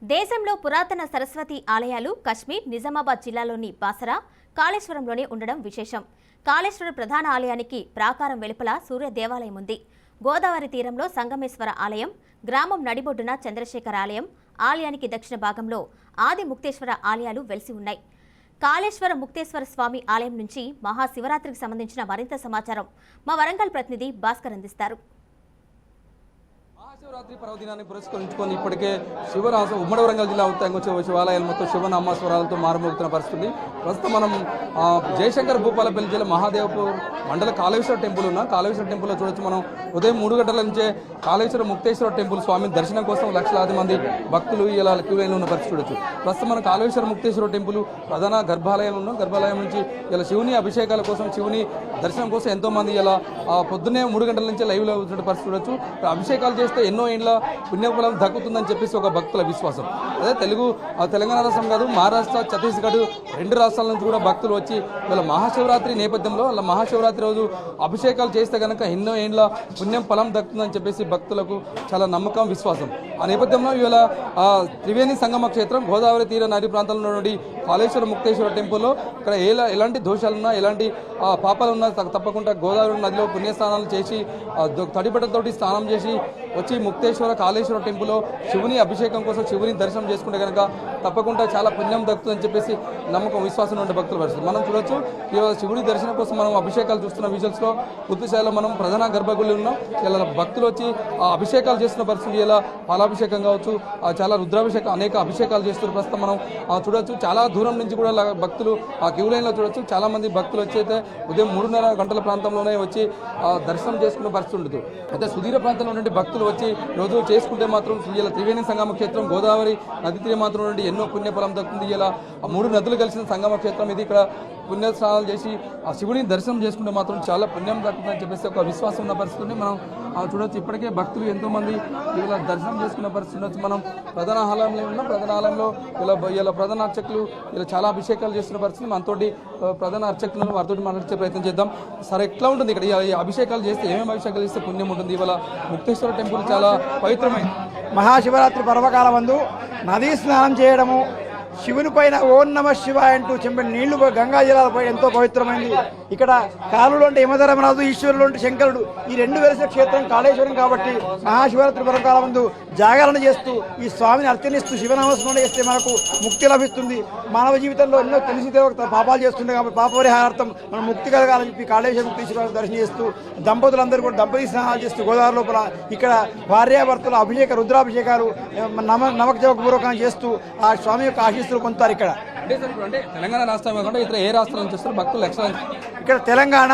దేశంలో పురాతన సరస్వతి ఆలయాలు కశ్మీర్, నిజామాబాద్ జిల్లాలోని బాసరా, కాళేశ్వరంలోనే ఉండడం విశేషం. కాళేశ్వరం ప్రధాన ఆలయానికి ప్రాకారం వెలుపల సూర్య దేవాలయం ఉంది. గోదావరి తీరంలో సంగమేశ్వర ఆలయం, గ్రామం నడిబొడ్డున చంద్రశేఖర ఆలయం, ఆలయానికి దక్షిణ భాగంలో ఆది ముక్తేశ్వర ఆలయాలు వెలిసి ఉన్నాయి. కాళేశ్వర ముక్తేశ్వర స్వామి ఆలయం నుంచి మహాశివరాత్రికి సంబంధించిన మరింత సమాచారం మా వరంగల్ ప్రతినిధి భాస్కర్ అందిస్తారు. మహాశివరాత్రి పర్వదినాన్ని పురస్కరించుకొని ఇప్పటికే ఉమ్మడి వరంగల్ జిల్లా ఉత్తరంగా శివాలయాలు మొత్తం శివనామస్వరాలతో మారుమోగుతున్న పరిస్థితి. ప్రస్తుతం మనం జయశంకర్ భూపాలపల్లి జిల్లా మహాదేవపూర్ మండల కాళేశ్వర టెంపుల్ ఉన్న కాళేశ్వర టెంపుల్లో చూడొచ్చు. మనం ఉదయం 3 గంటల నుంచే కాళేశ్వర ముక్తేశ్వర టెంపుల్ స్వామి దర్శనం కోసం లక్షలాది మంది భక్తులు ఇలా క్యూ లైన్లో ఉన్న పరిస్థితి చూడొచ్చు. ప్రస్తుతం మనం కాళేశ్వర ముక్తేశ్వర టెంపుల్ ప్రధాన గర్భాలయం ఉన్నాం. గర్భాలయం నుంచి ఇలా శివుని అభిషేకాల కోసం, శివుని దర్శనం కోసం ఎంతో మంది ఇలా పొద్దున్నే 3 గంటల నుంచే లైవ్లో వచ్చిన పరిస్థితి చూడొచ్చు. అభిషేకాలు చేస్తే ఎన్నో ఏండ్ల పుణ్యఫలం దక్కుతుందని చెప్పేసి ఒక భక్తుల విశ్వాసం. అదే తెలంగాణ రాష్ట్రం కాదు, మహారాష్ట్ర, ఛత్తీస్గఢ్ 2 రాష్ట్రాల నుంచి కూడా భక్తులు వచ్చి వీళ్ళ మహాశివరాత్రి నేపథ్యంలో వాళ్ళ మహాశివరాత్రి రోజు అభిషేకాలు చేస్తే కనుక ఎన్నో ఏండ్ల పుణ్యం ఫలం దక్కుతుందని చెప్పేసి భక్తులకు చాలా నమ్మకం, విశ్వాసం. ఆ నేపథ్యంలో ఇవాళ త్రివేణి సంగమ క్షేత్రం గోదావరి తీర నది ప్రాంతంలో నుండి కాళేశ్వర ముక్తేశ్వర టెంపుల్లో ఇక్కడ ఎలాంటి దోషాలున్నా, ఎలాంటి పాపాలున్నా తప్పకుండా గోదావరి నదిలో పుణ్యస్నానాలు చేసి తడిబట్టతోటి స్నానం చేసి వచ్చి ముక్తేశ్వర కాళేశ్వర టెంపుల్లో శివుని అభిషేకం కోసం శివుని దర్శనం చేసుకుంటే కనుక తప్పకుండా చాలా పుణ్యం దక్కుతుందని చెప్పేసి నమ్మకం, విశ్వాసం ఉండే భక్తులు పరిస్థితి మనం చూడొచ్చు. ఇవాళ శివుని దర్శనం కోసం మనం అభిషేకాలు చూస్తున్న విజువల్స్లో పూర్తిస్థాయిలో మనం ప్రధాన గర్భగుడి ఉన్నాం. ఇలా భక్తులు వచ్చి అభిషేకాలు చేస్తున్న పరిస్థితి. ఇలా పాలాభిషేకం కావచ్చు, చాలా రుద్రాభిషేకం, అనేక అభిషేకాలు చేస్తున్న ప్రస్తుతం మనం చూడొచ్చు. చాలా దూరం నుంచి కూడా భక్తులు ఆ క్యూ లైన్లో చూడొచ్చు. చాలా మంది భక్తులు వచ్చి అయితే ఉదయం 3:30 గంటల ప్రాంతంలోనే వచ్చి దర్శనం చేసుకునే పరిస్థితి ఉంటుంది. అయితే సుదీర ప్రాంతంలో నుండి భక్తులు వచ్చి రోజు చేసుకుంటే మాత్రం ఇలా త్రివేణి సంగమ క్షేత్రం గోదావరి నది తీర మాత్రం నుండి ఎన్నో పుణ్యఫలం దక్కుతుంది. ఇలా 3 నదులు కలిసిన సంగమ క్షేత్రం ఇది. ఇక్కడ పుణ్యస్నానాలు చేసి ఆ శివుని దర్శనం చేసుకుంటే మాత్రం చాలా పుణ్యం దక్కుతుందని చెప్పేసి ఒక విశ్వాసం ఉన్న పరిస్థితిని మనం చూడొచ్చు. ఇప్పటికే భక్తులు ఎంతోమంది ఇలా దర్శనం చేసుకున్న పరిస్థితి ఉండొచ్చు. మనం ప్రధాన ఆలయంలో ఉన్నాం. ప్రధాన ఆలయంలో ఇలా ప్రధాన అర్చకులు ఇలా చాలా అభిషేకాలు చేస్తున్న పరిస్థితి. మనతోటి ప్రధాన అర్చకులను వారితో మాట్లాడే ప్రయత్నం చేద్దాం. సరే, ఎట్లా ఉంటుంది ఇక్కడ ఈ అభిషేకాలు చేస్తే, ఏమేమి అభిషేకాలు చేస్తే పుణ్యం ఉంటుంది? ఇవాళ ముక్తేశ్వర టెంపుల్ చాలా పవిత్రమైంది. మహాశివరాత్రి పర్వకాల మందు నదీ స్నానం చేయడము, శివుని పైన ఓం నమ శివాయ అంటూ చెంబడి నీళ్లు గంగా జలాలపై ఎంతో పవిత్రమైంది. ఇక్కడ కాలులో అంటే యమధర్మరాజు, ఈశ్వరులు అంటే శంకరుడు, ఈ 2 వెలిసిన క్షేత్రం కాళేశ్వరం కాబట్టి మహాశివరాత్రి పర్వకాల ముందు జాగరణ చేస్తూ ఈ స్వామిని అర్చనిస్తూ శివనామస్మరణ చేస్తే మనకు ముక్తి లభిస్తుంది. మానవ జీవితంలో ఎన్నో తెలిసి పాపాలు చేస్తుంది కాబట్టి పాపపరిహారార్థం మనం ముక్తి కలగాలని చెప్పి కాళేశ్వర ముక్తేశ్వర దర్శనం చేస్తూ దంపతులందరూ కూడా దంపతి స్నానాలు చేస్తూ గోదావరి లోపల ఇక్కడ భార్యాభర్తల రుద్రాభిషేకాలు నమకపూర్వకంగా చేస్తూ ఆ స్వామి యొక్క ఆశీస్సులు పొందుతారు. ఇక్కడ అంటే తెలంగాణ రాష్ట్రం కాకుండా ఇతర ఏ రాష్ట్రాల నుంచి వస్తారు భక్తులు? ఇక్కడ తెలంగాణ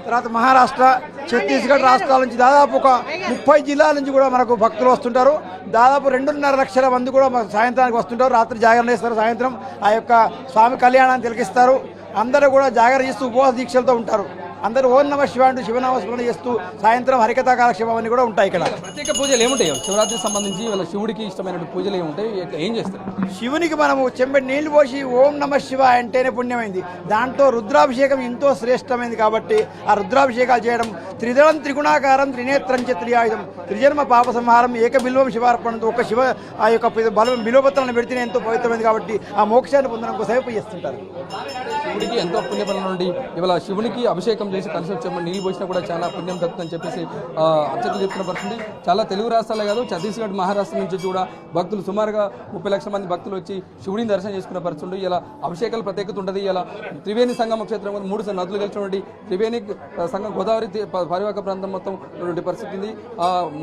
తర్వాత మహారాష్ట్ర, ఛత్తీస్గఢ్ రాష్ట్రాల నుంచి దాదాపు ఒక 30 జిల్లాల నుంచి కూడా మనకు భక్తులు వస్తుంటారు. దాదాపు 2.5 లక్షల మంది కూడా సాయంత్రానికి వస్తుంటారు. రాత్రి జాగరణ చేస్తారు, సాయంత్రం ఆ యొక్క స్వామి కళ్యాణాన్ని తిలకిస్తారు. అందరూ కూడా జాగరణ చేస్తూ ఉపవాస దీక్షలతో ఉంటారు. అందరూ ఓం నమ శివాయ అంటూ శివనామస్మరణ చేస్తూ సాయంత్రం హరికథా కాలక్షేమం అన్ని కూడా ఉంటాయి. ఇక్కడ ప్రత్యేక పూజలు ఏముంటాయి? శివరాత్రికి సంబంధించి వాళ్ళ శివుడికి ఇష్టమైన పూజలు ఏముంటాయి? ఏం చేస్తారు? శివునికి మనము చెంబడి నీళ్లు పోసి ఓం నమ శివాయ అంటేనే పుణ్యమైంది. దాంట్లో రుద్రాభిషేకం ఎంతో శ్రేష్టమైంది కాబట్టి ఆ రుద్రాభిషేకాలు చేయడం, త్రిదళం త్రిగుణాకారం త్రినేత్రం త్రియాయుధం త్రిజన్మ పాప సంహారం ఏక బిల్వం శివార్పణంతో ఒక శివ ఆ యొక్క బలం బిలోపత్రాలను పెడితేనే ఎంతో పవిత్రమైంది కాబట్టి ఆ మోక్షాన్ని పొందడం కోసం చేస్తుంటారు. శివుడికి ఎంతో పుణ్యఫలం నుండి ఇవాళ శివునికి అభిషేకం చేసి కలిసి వచ్చామని నీళ్ళు పోసినా కూడా చాలా పుణ్యం దక్కుతుందని చెప్పేసి అర్చకులు చెప్తున్న పరిస్థితి. చాలా తెలుగు రాష్ట్రాలే కాదు, ఛత్తీస్గఢ్, మహారాష్ట్ర నుంచి కూడా భక్తులు సుమారుగా 30 లక్షల మంది భక్తులు వచ్చి శివుడిని దర్శనం చేసుకున్న పరిస్థితి. ఇలా అభిషేకాల ప్రత్యేకత ఉంటుంది. ఇలా త్రివేణి సంగమ క్షేత్రం 3 నదులు కలిసినటువంటి త్రివేణి సంగం గోదావరి పరివాహక ప్రాంతం మొత్తం ఉన్నటువంటి పరిస్థితి ఉంది.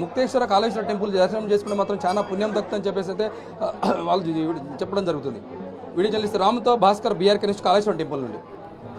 ముక్తేశ్వర కాళేశ్వర టెంపుల్ దర్శనం చేసుకుంటే మాత్రం చాలా పుణ్యం దక్కుతుందని చెప్పేసి అయితే వాళ్ళు చెప్పడం జరుగుతుంది. వీడియో జర్నలిస్ట్ రామ్తో Bhaskar, BRK news, Kaleshwaram temple నుండి.